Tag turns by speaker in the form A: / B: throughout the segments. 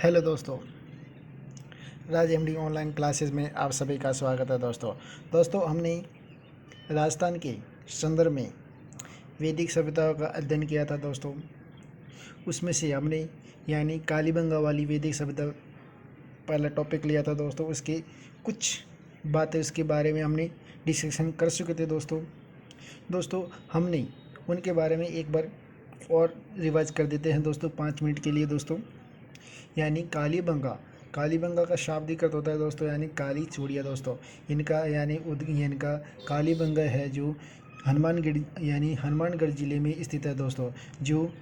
A: Hello दोस्तों, राज MD online classes में आप सभी का स्वागत है। दोस्तों हमने राजस्थान के संदर्भ में वैदिक सभ्यताओं का अध्ययन किया था। दोस्तों उसमें से हमने यानी कालीबंगा वाली वैदिक सभ्यता पहला टॉपिक लिया था। दोस्तों उसके कुछ बातें उसके बारे में हमने डिस्कशन कर चुके थे। दोस्तों हमने उनके बारे में एक बार और रिवाइज कर देते हैं दोस्तों 5 मिनट के लिए। दोस्तों यानी कालीबंगा का शाब्दिक अर्थ होता है दोस्तों यानी काली चूड़िया। दोस्तों इनका इनका कालीबंगा है जो हनुमानगढ़ जिले में स्थित है। दोस्तों जो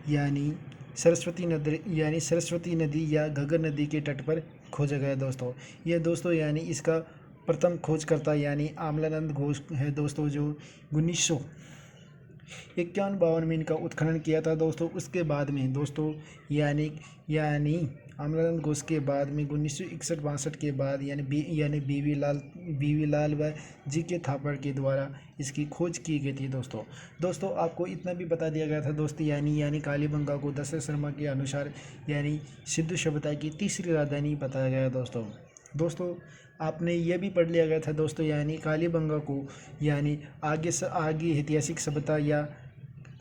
A: यानी सरस्वती नदी या घग्गर नदी के तट पर खोजा गया। दोस्तों यानी इसका प्रथम खोजकर्ता यानी आमलानंद घोष है। दोस्तों जो 1951-52 में इनका उत्खनन किया था। दोस्तों उसके बाद में दोस्तों यानी आमलानंद घोष के बाद में 1961-62 के बाद यानी बीवी लाल व जी के थापर के द्वारा इसकी खोज की गई थी। दोस्तों आपको इतना भी बता दिया गया था दोस्तों यानी कालीबंगा को दशरथ शर्मा के अनुसार यानी सिंधु सभ्यता की तीसरी राजधानी बताया गया। दोस्तों आपने ये भी पढ़ लिया गया था दोस्तों यानी कालीबंगा को यानी आगे ऐतिहासिक सभ्यता या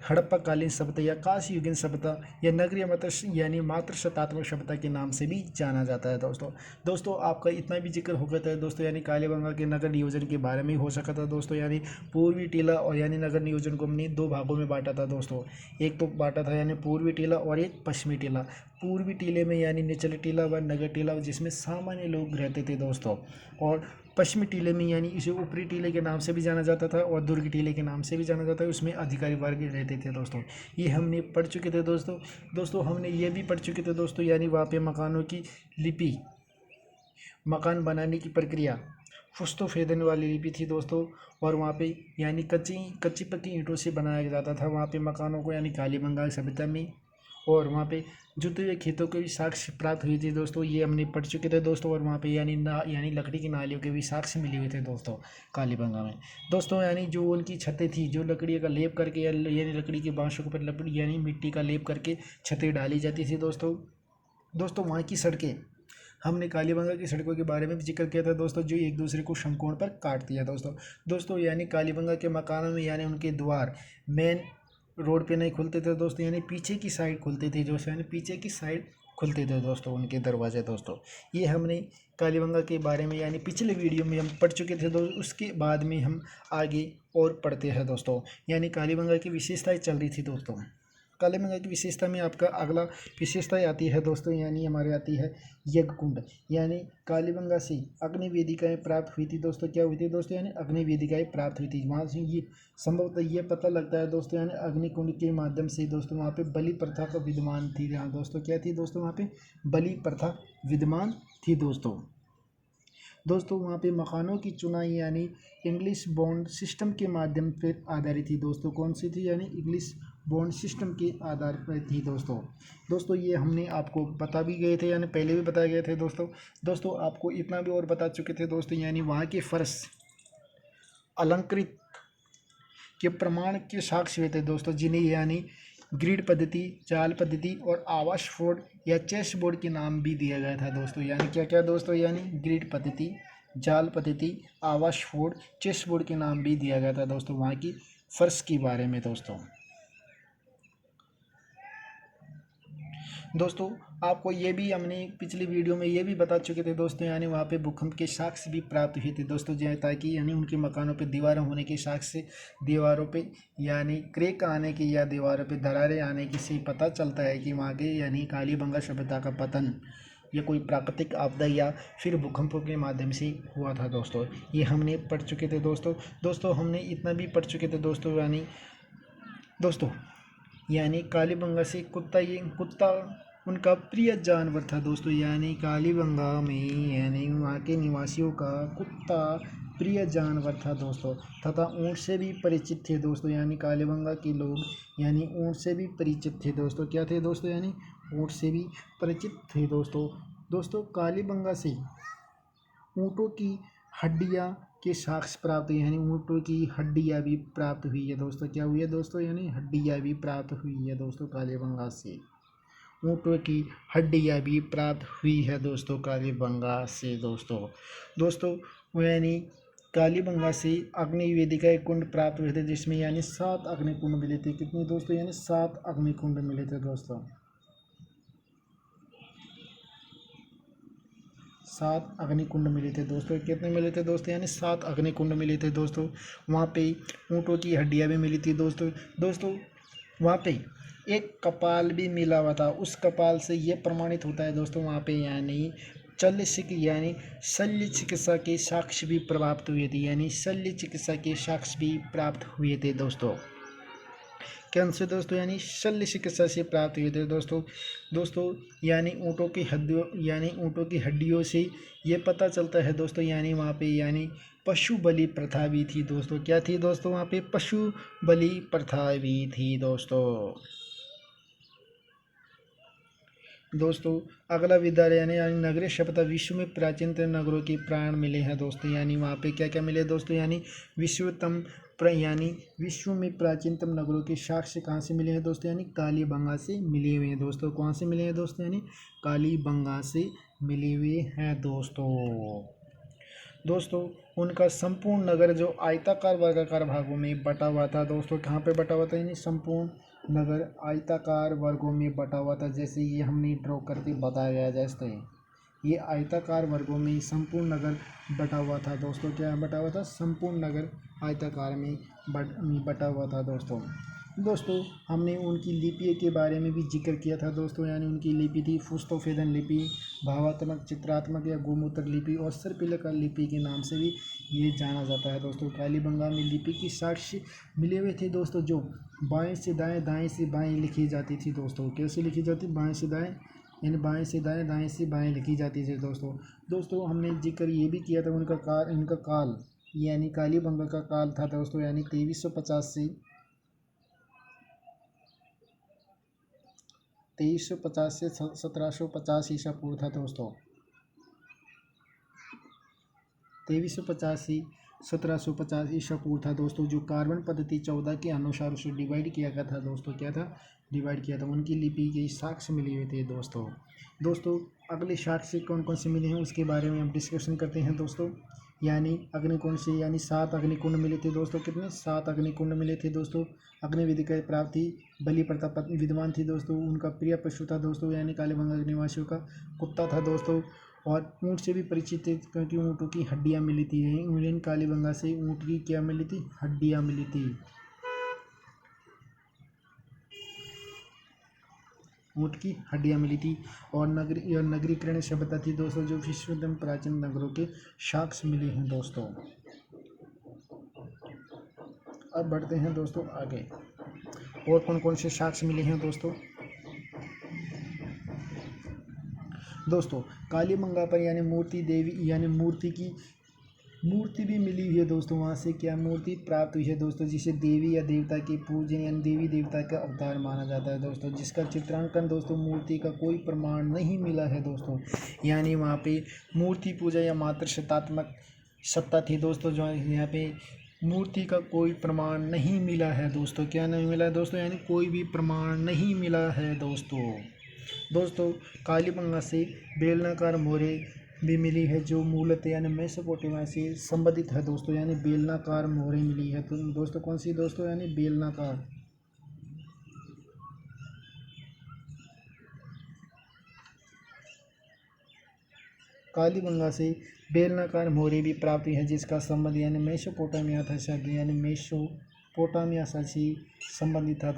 A: हड़प्पाकालीन सभ्यता या कांस्य युगीन सभ्यता या नगरीय मात्र शतात्मक सभ्यता के नाम से भी जाना जाता है। दोस्तों आपका इतना भी जिक्र हो गया था दोस्तों यानी कालीबंगा के नगर नियोजन के बारे में हो सका था। दोस्तों यानी पूर्वी टीला और यानी नगर नियोजन को हमने 2 भागों में बांटा था। दोस्तों एक तो बांटा था यानी पूर्वी टीला और एक पश्चिमी टीला। पूर्वी टीले में यानी निचले टीला व नगर टीला जिसमें सामान्य लोग रहते थे दोस्तों, और पश्चिमी टीले में यानी इसे ऊपरी टीले के नाम से भी जाना जाता था और दुर्ग टीले के नाम से भी जाना जाता है। उसमें अधिकारी वर्ग रहते थे। दोस्तों ये हमने पढ़ चुके थे। दोस्तों हमने ये भी पढ़ चुके थे दोस्तों यानी वहाँ पे मकानों की लिपि, मकान बनाने की प्रक्रिया फुस्तों फेदन वाली लिपि थी दोस्तों, और वहाँ पे यानी कच्ची पक्की ईंटों से बनाया जाता था वहाँ पे मकानों को यानी कालीबंगा सभ्यता में, और वहाँ पे जुते हुए खेतों के भी साक्ष्य प्राप्त हुई थी। दोस्तों ये हमने पढ़ चुके थे दोस्तों, और वहाँ पे यानी लकड़ी की नालियों के भी साक्ष्य मिले हुए थे दोस्तों कालीबंगा में। दोस्तों यानी जो उनकी छतें थी जो लकड़ी का लेप करके यानी लकड़ी के बांसों के ऊपर लकड़ी यानी मिट्टी का लेप करके छतें डाली जाती थी। दोस्तों वहाँ की सड़कें, हमने कालीबंगा की सड़कों के बारे में भी जिक्र किया था दोस्तों, जो एक दूसरे को समकोण पर काटती है। दोस्तों यानी कालीबंगा के मकानों में यानी उनके द्वार मेन रोड पे नहीं खुलते थे दोस्तों, यानी पीछे की साइड खुलते थे यानी पीछे की साइड खुलते थे दोस्तों उनके दरवाजे। दोस्तों ये हमने कालीबंगा के बारे में यानी पिछले वीडियो में हम पढ़ चुके थे दोस्तों। उसके बाद में हम आगे और पढ़ते हैं दोस्तों, यानी कालीबंगा की विशेषताएं चल रही थी दोस्तों। कालीबंगा की विशेषता में आपका अगला विशेषता आती है दोस्तों, यानी हमारे आती है यज्ञ कुंड। यानी कालीबंगा से अग्नि वेदिकाएँ प्राप्त हुई थी दोस्तों। क्या हुई थी दोस्तों यानी अग्नि वेदिकाएँ प्राप्त हुई थी वहाँ से। ये संभवतः ये पता लगता है दोस्तों यानी अग्नि कुंड के माध्यम से दोस्तों वहाँ पे बलि प्रथा का विद्यमान थी। यहाँ दोस्तों क्या थी दोस्तों, वहाँ पे बलि प्रथा विद्यमान थी दोस्तों वहाँ पे मकानों की चुनाई यानी इंग्लिश बॉन्ड सिस्टम के माध्यम पर आधारित थी दोस्तों। कौन सी थी यानी इंग्लिश बॉन्ड सिस्टम के आधार पर थी दोस्तों ये हमने आपको बता भी गए थे यानी पहले भी बताए गए थे दोस्तों आपको इतना भी और बता चुके थे दोस्तों, यानी वहाँ के फर्श अलंकृत के प्रमाण के साक्ष्य हुए थे दोस्तों, जिन्हें यानी ग्रिड पद्धति, जाल पद्धति और आवास बोर्ड या चेस बोर्ड के नाम भी दिया गया था दोस्तों। यानी क्या क्या दोस्तों, यानी ग्रिड पद्धति, जाल पद्धति, आवास बोर्ड, चेस बोर्ड के नाम भी दिया गया था दोस्तों वहाँ की फर्श के बारे में। दोस्तों आपको ये भी हमने पिछली वीडियो में ये भी बता चुके थे दोस्तों, यानी वहाँ पे भूकंप के साक्ष्य भी प्राप्त हुए थे दोस्तों, ताकि यानी उनके मकानों पे दीवारें होने के साक्ष्य, दीवारों पे यानी क्रैक आने की या दीवारों पे दरारें आने की से पता चलता है कि वहाँ के यानी कालीबंगा सभ्यता का पतन या कोई प्राकृतिक आपदा या फिर भूकंपों के माध्यम से हुआ था दोस्तों। ये हमने पढ़ चुके थे दोस्तों हमने इतना भी पढ़ चुके थे यानी कालीबंगा से कुत्ता उनका प्रिय जानवर था दोस्तों। यानी कालीबंगा में यानी वहाँ के निवासियों का कुत्ता प्रिय जानवर था दोस्तों, तथा ऊँट से भी परिचित थे दोस्तों। यानी कालीबंगा के लोग यानी ऊँट से भी परिचित थे दोस्तों। क्या थे दोस्तों, यानी ऊँट से भी परिचित थे दोस्तों कालीबंगा से ऊँटों की हड्डियाँ के साक्ष्य प्राप्त हुए, यानी ऊँटों की हड्डियाँ भी प्राप्त हुई है दोस्तों। क्या हुई है दोस्तों, यानी हड्डियाँ भी प्राप्त हुई है दोस्तों कालीबंगा से। ऊँटों की हड्डियाँ भी प्राप्त हुई है दोस्तों कालीबंगा से दोस्तों यानी कालीबंगा से अग्नि वेदिका कुंड प्राप्त हुए थे, जिसमें यानी 7 अग्निकुंड मिले थे। कितने दोस्तों? यानी 7 अग्निकुंड मिले थे दोस्तों। 7 अग्निकुंड मिले थे दोस्तों। कितने मिले थे दोस्तों? यानी 7 अग्निकुंड मिले थे दोस्तों। वहाँ पे ऊँटों की हड्डियाँ भी मिली थी दोस्तों वहाँ पे एक कपाल भी मिला हुआ था। उस कपाल से ये प्रमाणित होता है दोस्तों वहाँ पे यानी शल्य चिकित्सा के साक्ष्य भी प्राप्त हुए थे, यानी शल्य चिकित्सा के साक्ष्य भी प्राप्त हुए थे दोस्तों। क्या से दोस्तों? यानी शल्य चिकित्सा से प्राप्त हुए थे दोस्तों यानी ऊँटों की हड्डियों से ये पता चलता है दोस्तों, यानी वहाँ पे यानी पशु बलि प्रथा भी थी दोस्तों। क्या थी दोस्तों? वहाँ पे पशु बलि प्रथा भी थी दोस्तों अगला विद्यालय यानी नगरीय सभ्यता। विश्व में प्राचीनतम नगरों के प्राण मिले हैं दोस्तों। यानी वहाँ पे क्या क्या मिले दोस्तों? यानी विश्व में प्राचीनतम नगरों के साक्ष्य कहाँ से मिले हैं दोस्तों? यानी कालीबंगा से मिले हुए हैं दोस्तों। कहाँ से मिले हैं दोस्तों? यानी कालीबंगा से मिले हुए हैं दोस्तों उनका संपूर्ण नगर जो आयताकार वर्गाकार भागों में बटा हुआ था दोस्तों। कहाँ पे बटा हुआ था? यानी संपूर्ण नगर आयताकार वर्गों में बटा हुआ था। जैसे ये हमने ड्रॉ करके बताया गया जैसे ये आयताकार वर्गों में संपूर्ण नगर बटा हुआ था दोस्तों। क्या बटा हुआ था? संपूर्ण नगर आयताकार में बटा हुआ था दोस्तों हमने उनकी लिपि के बारे में भी जिक्र किया था दोस्तों। यानी उनकी लिपि थी फुस्तोफेदन लिपि, भावात्मक, चित्रात्मक या गोमूत्र लिपि और सर्पिलका लिपि के नाम से भी ये जाना जाता है दोस्तों। कालीबंगा में लिपि की साक्ष्य मिले हुए थे दोस्तों, जो बाएं से दाएं, दाएं से बाएं लिखी जाती थी दोस्तों। कैसे लिखी जाती? बाएं से दाएं, यानी बाएं से दाएं, दाएं से बाएं लिखी जाती थी दोस्तों हमने जिक्र ये भी किया था इनका काल यानी कालीबंगा का काल था दोस्तों, यानी 2350 से 1750 ईसा पूर्व था दोस्तों। 2350 से 1750 ईसा पूर्व था दोस्तों। जो कार्बन पद्धति 14 के अनुसार उसे डिवाइड किया गया था दोस्तों। क्या था? डिवाइड किया था। उनकी लिपि के साक्ष्य मिले हुए थे दोस्तों अगले साक्ष्य कौन कौन से मिले हैं उसके बारे में हम डिस्कशन करते हैं दोस्तों। यानी अग्निकुंड से यानी 7 अग्निकुंड मिले थे दोस्तों। कितने? 7 अग्निकुंड मिले थे दोस्तों। अग्निवेदी की प्राप्ति बलि प्रथा विद्वान थी दोस्तों। उनका प्रिय पशु था दोस्तों, यानी कालीबंगा के निवासियों का कुत्ता था दोस्तों। और ऊँट से भी परिचित थे क्योंकि ऊँटों की हड्डियाँ मिली थी। इंडियन कालीबंगा से ऊँट की क्या मिली थी? हड्डियाँ मिली थी। ऊँट की हड्डियाँ मिली थी। और नगरीकरण सभ्यता थी दोस्तों, जो विश्वतम प्राचीन नगरों के साक्ष्य मिले हैं दोस्तों। अब बढ़ते हैं दोस्तों आगे। और कौन कौन से साक्ष्य मिले हैं दोस्तों कालीबंगा पर यानी मूर्ति देवी यानी मूर्ति भी मिली हुई है दोस्तों। वहाँ से क्या मूर्ति प्राप्त हुई है दोस्तों? जिसे देवी या देवता के पूजन यानी देवी देवता का अवतार माना जाता है दोस्तों, जिसका चित्रांकन दोस्तों मूर्ति का कोई प्रमाण नहीं मिला है दोस्तों। यानी वहाँ पे मूर्ति पूजा या मात्र सत्ता थी दोस्तों। जो यहाँ पे मूर्ति का कोई प्रमाण नहीं मिला है दोस्तों। क्या नहीं मिला है दोस्तों? यानी कोई भी प्रमाण नहीं मिला है दोस्तों कालीबंगा से बेलनाकार मोहरें भी मिली है, जो मूलतः यानी मेसोपोटामिया से संबंधित है दोस्तों। यानी बेलनाकार मोहरें मिली है तो दोस्तों कौन सी दोस्तों? यानी बेलनाकार। कालीबंगा से बेलनाकार मोहरें भी प्राप्त हुई है, जिसका संबंध यानी मेसोपोटामिया था यानी मेसोपोटामिया से संबंधित था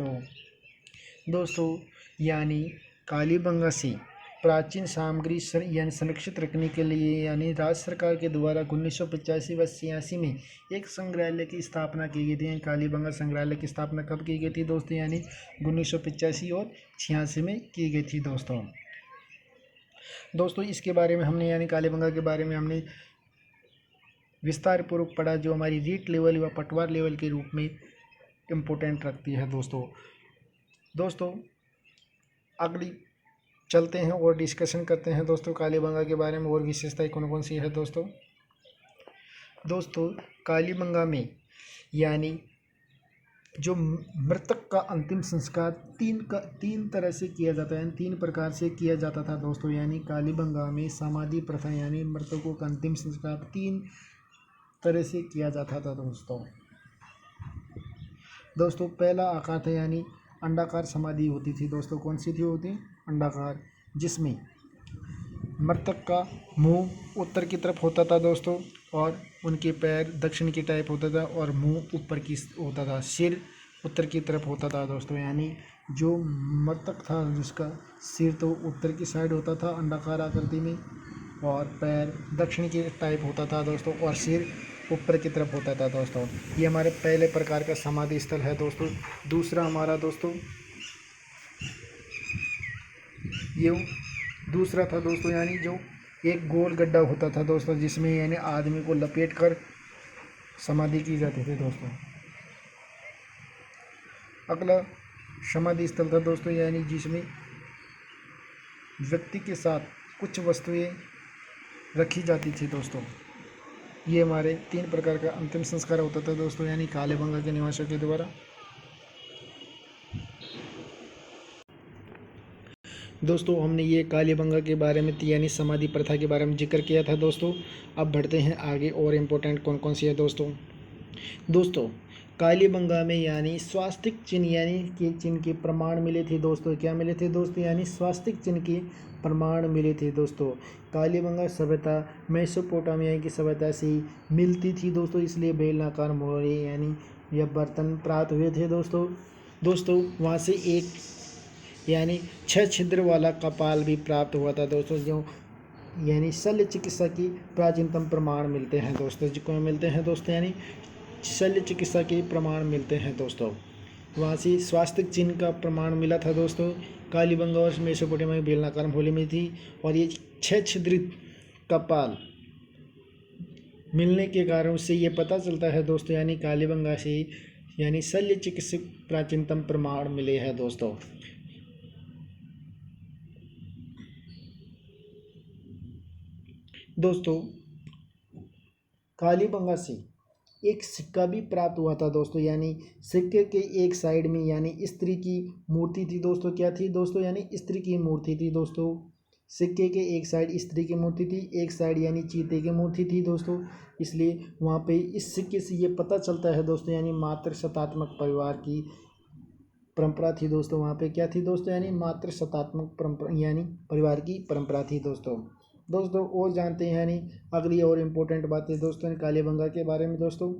A: दोस्तों यानी कालीबंगा से प्राचीन सामग्री यानी संरक्षित रखने के लिए यानी राज्य सरकार के द्वारा 1985 व 86 में एक संग्रहालय की स्थापना की गई थी। कालीबंगा संग्रहालय की स्थापना कब की गई थी दोस्तों? यानी 1985 और 86 में की गई थी दोस्तों इसके बारे में हमने यानी कालीबंगा के बारे में हमने विस्तार पूर्वक पढ़ा, जो हमारी रीट लेवल व पटवार लेवल के रूप में इम्पोर्टेंट रखती है दोस्तों अगली चलते हैं और डिस्कशन करते हैं दोस्तों कालीबंगा के बारे में और विशेषताएं कौन कौन सी है दोस्तों कालीबंगा में यानी जो मृतक का अंतिम संस्कार तीन तरह से किया जाता है, तीन प्रकार से किया जाता था दोस्तों। यानी कालीबंगा में समाधि प्रथा यानी मृतकों का अंतिम संस्कार तीन तरह से किया जाता था दोस्तों। पहला आकार था यानी अंडाकार समाधि होती थी दोस्तों। कौन सी थी होती? अंडाकार, जिसमें मृतक का मुंह उत्तर की तरफ होता था दोस्तों, और उनके पैर दक्षिण की टाइप होता था, और मुंह ऊपर की होता था, सिर उत्तर की तरफ होता था दोस्तों। यानी जो मृतक था जिसका सिर तो उत्तर की साइड होता था अंडाकार आकृति में, और पैर दक्षिण की टाइप होता था दोस्तों, और सिर ऊपर की तरफ होता था दोस्तों। ये हमारे पहले प्रकार का समाधि स्थल है दोस्तों। दूसरा हमारा दोस्तों ये दूसरा था दोस्तों, यानी जो एक गोल गड्ढा होता था दोस्तों, जिसमें यानी आदमी को लपेट कर समाधि की जाती थी दोस्तों। अगला समाधि स्थल था दोस्तों, यानी जिसमें व्यक्ति के साथ कुछ वस्तुएं रखी जाती थी दोस्तों। ये हमारे तीन प्रकार का अंतिम संस्कार होता था दोस्तों, यानी कालीबंगा के निवासियों के द्वारा। दोस्तों हमने ये कालीबंगा के बारे में यानी समाधि प्रथा के बारे में जिक्र किया था दोस्तों। अब बढ़ते हैं आगे, और इम्पोर्टेंट कौन कौन सी है दोस्तों कालीबंगा में यानी स्वास्तिक चिन्ह यानी कि चिन्ह के प्रमाण मिले थे दोस्तों। क्या मिले थे दोस्तों? यानी स्वास्तिक चिन्ह के प्रमाण मिले थे दोस्तों। कालीबंगा सभ्यता मेसोपोटामिया की सभ्यता से मिलती थी दोस्तों, इसलिए बेलनाकार मोहरे यानी यह बर्तन प्राप्त हुए थे दोस्तों वहाँ से एक यानी 6 छिद्र वाला कपाल भी प्राप्त हुआ था दोस्तों, जो यानी शल्य चिकित्सा की प्राचीनतम प्रमाण मिलते हैं दोस्तों। जिनको मिलते हैं दोस्तों, यानी शल्य चिकित्सा के प्रमाण मिलते हैं दोस्तों। वहाँ से स्वास्थ्य चिन्ह का प्रमाण मिला था दोस्तों। कालीबंगा और मेसोपोटामिया में बेलनाकार मोहरे में थी, और ये 6 छिद्रित कपाल मिलने के कारण उससे ये पता चलता है दोस्तों, यानी कालीबंगा से यानी शल्य चिकित्सक प्राचीनतम प्रमाण मिले हैं दोस्तों। कालीबंगा से एक सिक्का भी प्राप्त हुआ था दोस्तों, यानी सिक्के के एक साइड में यानी स्त्री की मूर्ति थी दोस्तों। क्या थी दोस्तों? यानी स्त्री की मूर्ति थी दोस्तों। सिक्के के एक साइड स्त्री की मूर्ति थी, एक साइड यानी चीते की मूर्ति थी दोस्तों। इसलिए वहाँ पे इस सिक्के से ये पता चलता है दोस्तों, यानी मातृ शतात्मक परिवार की परंपरा थी दोस्तों। वहाँ पे क्या थी दोस्तों? यानी मातृ शतात्मक परंपरा यानी परिवार की परंपरा थी दोस्तों। और जानते हैं यानी अगली और इम्पोर्टेंट बातें दोस्तों कालीबंगा के बारे में दोस्तों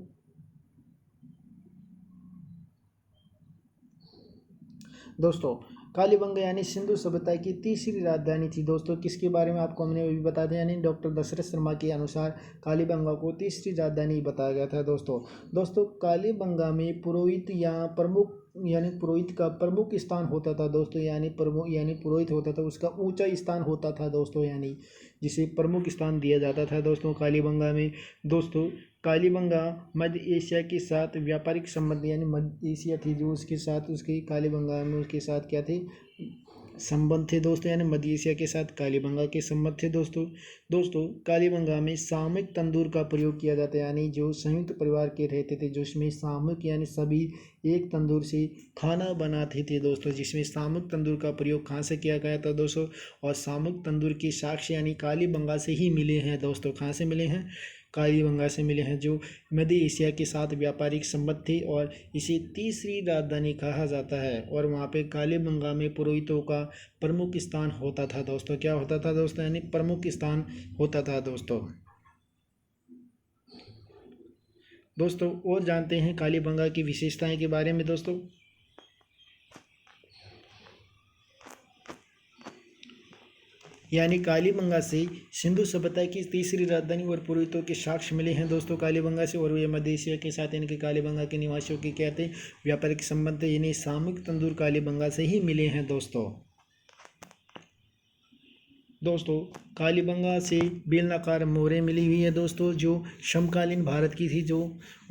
A: कालीबंगा यानी सिंधु सभ्यता की तीसरी राजधानी थी दोस्तों। किसके बारे में आपको हमने अभी बता दें, यानी डॉक्टर दशरथ शर्मा के अनुसार कालीबंगा को तीसरी राजधानी बताया गया था दोस्तों कालीबंगा में पुरोहित या प्रमुख यानी पुरोहित का प्रमुख स्थान होता था दोस्तों। यानी पुरोहित होता था, उसका ऊंचा स्थान होता था दोस्तों, यानी जिसे प्रमुख स्थान दिया जाता था दोस्तों कालीबंगा में। दोस्तों कालीबंगा मध्य एशिया के साथ व्यापारिक संबंध यानी मध्य एशिया थी जो उसके साथ उसके कालीबंगा में उसके साथ क्या थे संबंध थे दोस्तों, यानी मध्य एशिया के साथ कालीबंगा के संबंध थे दोस्तों कालीबंगा में सामूहिक तंदूर का प्रयोग किया जाता है, यानी जो संयुक्त परिवार के रहते थे जिसमें सामूहिक यानी सभी एक तंदूर से खाना बनाते थे दोस्तों, जिसमें सामूहिक तंदूर का प्रयोग कहाँ से किया गया था दोस्तों। और सामूहिक तंदूर के साक्ष्य यानी कालीबंगा से ही मिले हैं दोस्तों। कहाँ से मिले हैं? कालीबंगा से मिले हैं, जो मध्य एशिया के साथ व्यापारिक संबंध थे, और इसे तीसरी राजधानी कहा जाता है। और वहाँ पे कालीबंगा में पुरोहितों का प्रमुख स्थान होता था दोस्तों। क्या होता था दोस्तों? यानी प्रमुख स्थान होता था दोस्तों और जानते हैं कालीबंगा की विशेषताएं के बारे में दोस्तों। यानी कालीबंगा से सिंधु सभ्यता की तीसरी राजधानी और पुरोहितों के साक्ष्य मिले हैं दोस्तों कालीबंगा से। और ये मध्य एशिया के साथ इनके कालीबंगा के निवासियों के क्या थे व्यापारिक संबंध, यानी सामूहिक तंदूर कालीबंगा से ही मिले हैं दोस्तों। दोस्तों कालीबंगा से बेलनाकार मोहरें मिली हुई है दोस्तों, जो समकालीन भारत की थी जो।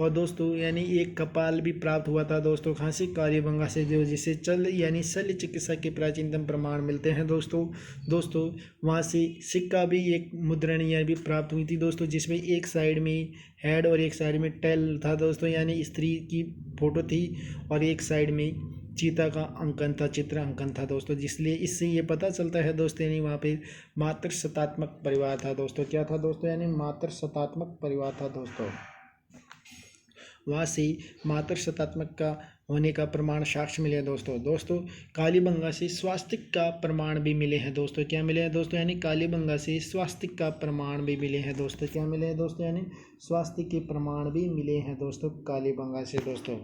A: और दोस्तों यानी एक कपाल भी प्राप्त हुआ था दोस्तों कहाँ से, कालीबंगा से, जो जिसे चल यानी शल्य चिकित्सा के प्राचीनतम प्रमाण मिलते हैं दोस्तों। दोस्तों वहाँ से सिक्का भी, एक मुद्रणीय भी प्राप्त हुई थी दोस्तों, जिसमें एक साइड में हेड और एक साइड में टेल था दोस्तों, यानी स्त्री की फोटो थी, और एक साइड में चीता का अंकन था, चित्र अंकन था दोस्तों। जिसलिए इससे ये पता चलता है दोस्तों यानी वहाँ पे मातृ शतात्मक परिवार था दोस्तों। क्या था दोस्तों, यानी मातृ शतात्मक परिवार था दोस्तों। वहाँ से मातृ शतात्मक का होने का प्रमाण साक्ष्य मिले हैं दोस्तों। दोस्तों कालीबंगा से स्वास्तिक का प्रमाण भी मिले हैं दोस्तों। क्या मिले हैं दोस्तों, यानी कालीबंगा से स्वास्तिक का प्रमाण भी मिले हैं दोस्तों। क्या मिले हैं दोस्तों, यानी स्वास्तिक के प्रमाण भी मिले हैं दोस्तों कालीबंगा से दोस्तों।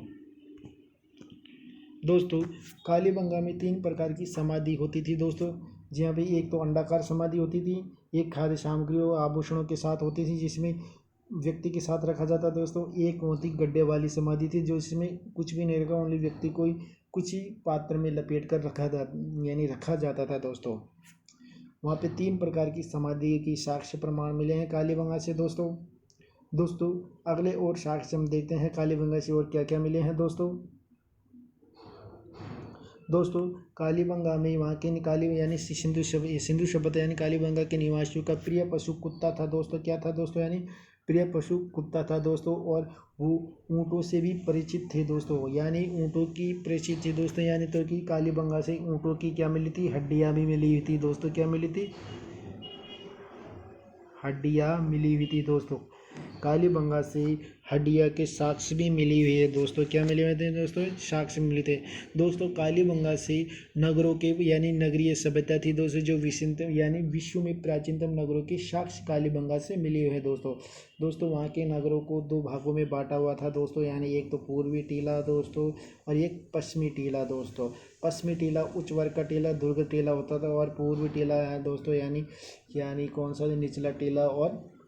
A: दोस्तों कालीबंगा में 3 प्रकार की समाधि होती थी दोस्तों। जहाँ पे एक तो अंडाकार समाधि होती थी, एक खाद्य सामग्रियों आभूषणों के साथ होती थी जिसमें व्यक्ति के साथ रखा जाता था दोस्तों। एक होती गड्ढे वाली समाधि थी, जो इसमें कुछ भी नहीं रखा, ओनली व्यक्ति को कुछ ही पात्र में लपेट कर रखा जाता था दोस्तों। वहाँ पे 3 प्रकार की समाधि की साक्ष्य प्रमाण मिले हैं कालीबंगा से दोस्तों। दोस्तों अगले और साक्ष्य हम देखते हैं कालीबंगा से और क्या क्या मिले हैं दोस्तों। दोस्तों कालीबंगा में वहाँ के काली यानी सिंधु सभ्यता यानी कालीबंगा के निवासियों का प्रिय पशु कुत्ता था दोस्तों। क्या था दोस्तों, यानी प्रिय पशु कुत्ता था दोस्तों। और वो ऊँटों से भी परिचित थे दोस्तों, यानी ऊँटों की परिचित थी दोस्तों। यानी तो कि कालीबंगा से ऊँटों की क्या मिली थी, हड्डियाँ भी मिली हुई थी दोस्तों। क्या मिली थी, हड्डियाँ मिली हुई थी दोस्तों। कालीबंगा से हड्डियाँ के साक्ष्य भी मिली हुई है दोस्तों। क्या मिले हुए थे दोस्तों, साक्ष्य मिले थे दोस्तों। कालीबंगा से नगरों के यानी नगरीय सभ्यता थी दोस्तों, जो यानी विश्व में प्राचीनतम नगरों के साक्ष्य कालीबंगा से मिले हुए हैं दोस्तों। दोस्तों वहाँ के नगरों को 2 भागों में बांटा हुआ था दोस्तों, यानी एक तो पूर्वी टीला दोस्तों और एक पश्चिमी टीला दोस्तों। पश्चिमी टीला उच्च वर्ग का टीला दुर्ग टीला होता था, और पूर्वी टीला है दोस्तों यानी कौन सा, निचला टीला और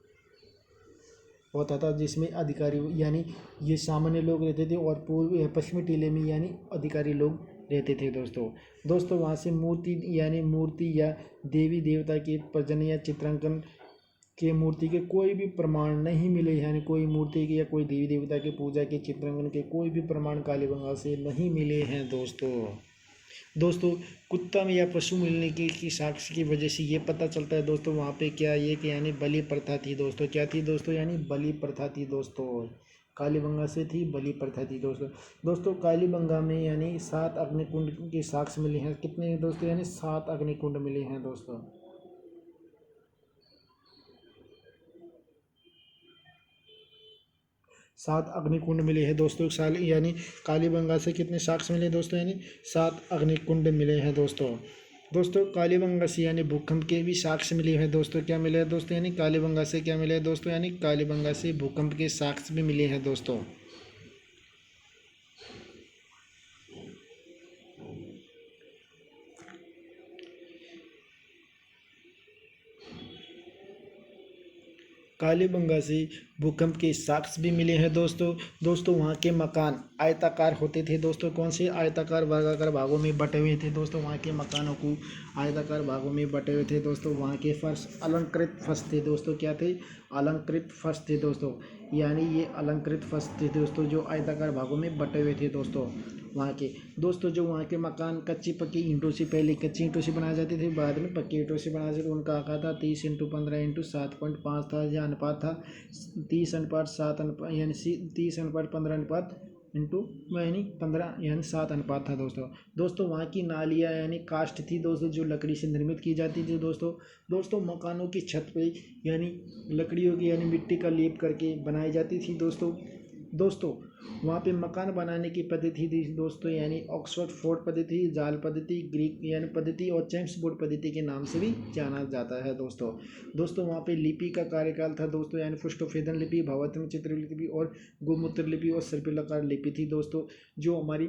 A: होता था, जिसमें अधिकारी यानी ये सामान्य लोग रहते थे, और पश्चिमी टीले में यानी अधिकारी लोग रहते थे दोस्तों वहाँ से मूर्ति या देवी देवता के प्रजनन या चित्रांकन के मूर्ति के कोई भी प्रमाण नहीं मिले, यानी कोई मूर्ति के या कोई देवी देवता के पूजा के चित्रांकन के कोई भी प्रमाण कालीबंगा से नहीं मिले हैं दोस्तों कुत्ता में या पशु मिलने की साक्ष्य की वजह से ये पता चलता है दोस्तों वहाँ पे क्या ये कि यानी बलि प्रथा थी दोस्तों। क्या थी दोस्तों, यानी बलि प्रथा थी दोस्तों। कालीबंगा से थी बलि प्रथा थी दोस्तों कालीबंगा में यानी 7 अग्निकुंड के साक्ष्य मिले हैं। कितने दोस्तों, यानी 7 अग्निकुंड मिले हैं दोस्तों। 7 अग्निकुंड मिले हैं दोस्तों यानी कालीबंगा से कितने साक्ष्य मिले दोस्तों, यानी 7 अग्निकुंड मिले हैं दोस्तों कालीबंगा से यानी भूकंप के भी साक्ष्य मिले हैं दोस्तों। क्या मिले हैं दोस्तों, यानी कालीबंगा से क्या मिले हैं दोस्तों, यानी कालीबंगा से भूकंप के साक्ष्य भी मिले हैं दोस्तों। कालीबंगा से भूकंप के साक्ष्य भी मिले हैं दोस्तों वहाँ के मकान आयताकार होते थे दोस्तों। कौन से आयताकार वर्गाकार भागों में बटे हुए थे दोस्तों। वहाँ के मकानों को आयताकार भागों में बटे हुए थे दोस्तों। वहाँ के फर्श अलंकृत फर्श थे दोस्तों। क्या थे, अलंकृत फर्श थे दोस्तों। यानी ये अलंकृत फर्श थे दोस्तों, जो आयताकार भागों में बटे हुए थे दोस्तों वहाँ के। दोस्तों जो वहाँ के मकान कच्ची पक्की ईंटों से, पहले कच्ची ईंटों से बनाए जाते थे, बाद में पक्की ईंटों से बनाए जाते थे। उनका आकार था 30x15x7.5 था। यह अनुपात था 30:7 यानी 30:15 इंटू यानी 15 यानी 7 अनुपात था दोस्तों वहाँ की नालियाँ यानी काष्ठ थी दोस्तों, जो लकड़ी से निर्मित की जाती थी दोस्तों मकानों की छत पे यानी लकड़ियों की यानी मिट्टी का लेप करके बनाई जाती थी दोस्तों वहाँ पे मकान बनाने की पद्धति थी दोस्तों, यानी ऑक्सफोर्ड फोर्ड पद्धति, जाल पद्धति, ग्रीक यानी पद्धति और चेम्स बोर्ड पद्धति के नाम से भी जाना जाता है दोस्तों वहाँ पे लिपि का कार्यकाल था दोस्तों, यानी पुष्टोपेदन लिपि, भावात्मक चित्रलिपि और गोमूत्र लिपि और सर्पिलाकार लिपि थी दोस्तों, जो हमारी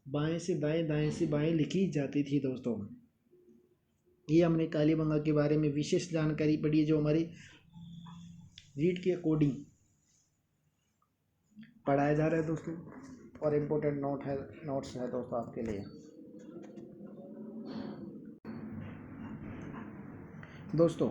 A: बाएं से दाएं, दाएं से बाएं लिखी जाती थी दोस्तों। ये हमने कालीबंगा के बारे में विशेष जानकारी पढ़ी है, जो हमारी रीड के अकॉर्डिंग पढ़ाया जा रहा है दोस्तों, और इम्पोर्टेंट नोट्स है दोस्तों आपके लिए। दोस्तों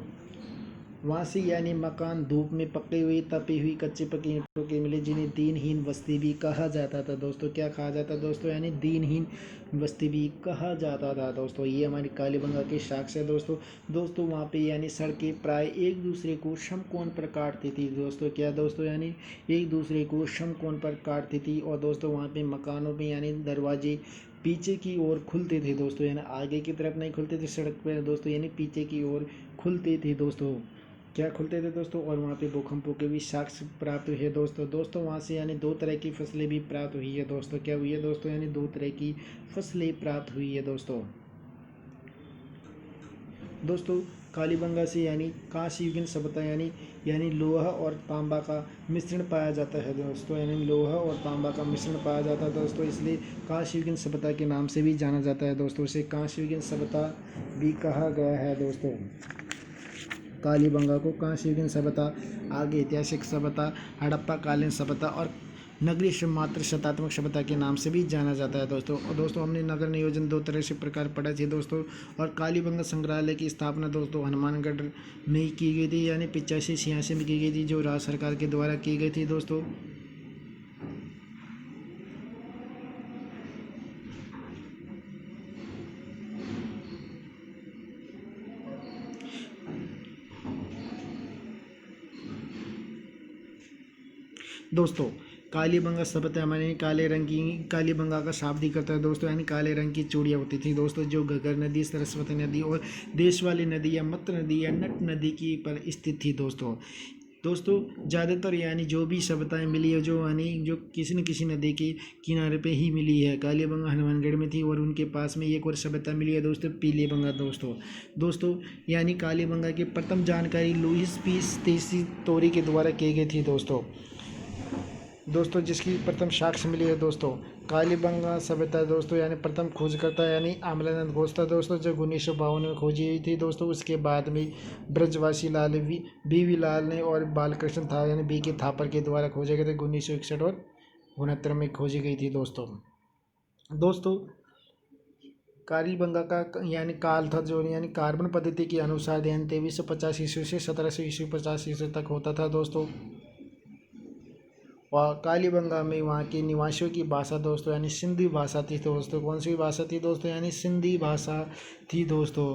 A: वहाँ से यानी मकान धूप में पकी हुई तपी हुई कच्ची पकी ईंटों के मिले, जिन्हें दीनहीन बस्ती भी कहा जाता था। दोस्तों क्या कहा जाता दोस्तों, यानी दीनहीन बस्ती भी कहा जाता था। दोस्तों ये हमारी कालीबंगा के साक्ष्य है। दोस्तों वहाँ पे यानी सड़कें प्राय एक दूसरे को समकोण पर काटती थी। दोस्तों क्या दोस्तों, यानी एक दूसरे को समकोण पर काटती थी। और दोस्तों वहाँ पे मकानों में यानी दरवाजे पीछे की ओर खुलते थे। दोस्तों यानी आगे की तरफ नहीं खुलते थे सड़क पर दोस्तों, यानी पीछे की ओर खुलते थे। दोस्तों क्या खुलते थे दोस्तों। और वहाँ पे भूकंपों के भी साक्ष्य प्राप्त हुए दोस्तों वहाँ से यानी दो तरह की फसलें भी प्राप्त हुई है। दोस्तों क्या हुई है दोस्तों, यानी दो तरह की फसलें प्राप्त हुई है। दोस्तों कालीबंगा से यानी कांस्य युगीन सभ्यता यानी लोहा और तांबा का मिश्रण पाया जाता है। दोस्तों यानी लोहा और तांबा का मिश्रण पाया जाता है दोस्तों, इसलिए कांस्य युगीन सभ्यता के नाम से भी जाना जाता है। दोस्तों इसे कांस्य युगीन सभ्यता भी कहा गया है। दोस्तों कालीबंगा को कांस्य युगीन सभ्यता, आगे ऐतिहासिक सभ्यता, हड़प्पा कालीन सभ्यता और नगरीय मात्र शतात्मक सभ्यता के नाम से भी जाना जाता है। दोस्तों हमने नगर नियोजन दो तरह से प्रकार पढ़ा थे दोस्तों। और कालीबंगा संग्रहालय की स्थापना दोस्तों हनुमानगढ़ में की गई थी, यानी 85-86 में की गई थी, जो राज्य सरकार के द्वारा की गई थी। दोस्तों कालीबंगा सभ्यता हमारे कालीबंगा का शाब्दिक अर्थ है दोस्तों, यानी काले रंग की चूड़ियाँ होती थी दोस्तों, जो घग्गर नदी, सरस्वती नदी और देश वाली नदी या मत नदी या नट नदी की पर स्थित थी। दोस्तों ज़्यादातर यानी जो भी सभ्यताएं मिली है जो किसी न किसी नदी के किनारे पे ही मिली है। कालीबंगा हनुमानगढ़ में थी और उनके पास में एक और सभ्यता मिली है दोस्तों, पीलीबंगा। दोस्तों यानी कालीबंगा की प्रथम जानकारी लुईस पीस तेसी तोरी के द्वारा की गई थी। दोस्तों जिसकी प्रथम साक्ष्य मिली है दोस्तों, कालीबंगा सभ्यता दोस्तों यानी प्रथम खोजकर्ता यानी अमलानंद घोष था दोस्तों, जो 1952 में खोजी हुई थी दोस्तों। उसके बाद में ब्रजवासी लाल बीवी लाल ने और बालकृष्ण था यानी बी के थापर के द्वारा खोजे गए थे, 1961 और 69 में खोजी गई थी। दोस्तों कालीबंगा का यानी काल था जो यानी कार्बन पद्धति के अनुसार यानी 2350 ईस्वी से 1750 ईस्वी तक होता था। दोस्तों और कालीबंगा में वहाँ के निवासियों की भाषा दोस्तों यानी सिंधी भाषा थी। दोस्तों कौन सी भाषा थी दोस्तों, यानी सिंधी भाषा थी। दोस्तों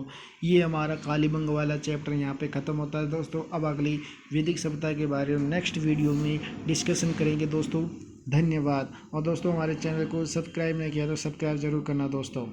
A: ये हमारा कालीबंगा वाला चैप्टर यहाँ पे ख़त्म होता है। दोस्तों अब अगली वैदिक सभ्यता के बारे में नेक्स्ट वीडियो में डिस्कशन करेंगे दोस्तों। धन्यवाद। और दोस्तों हमारे चैनल को सब्सक्राइब नहीं किया तो सब्सक्राइब जरूर करना दोस्तों।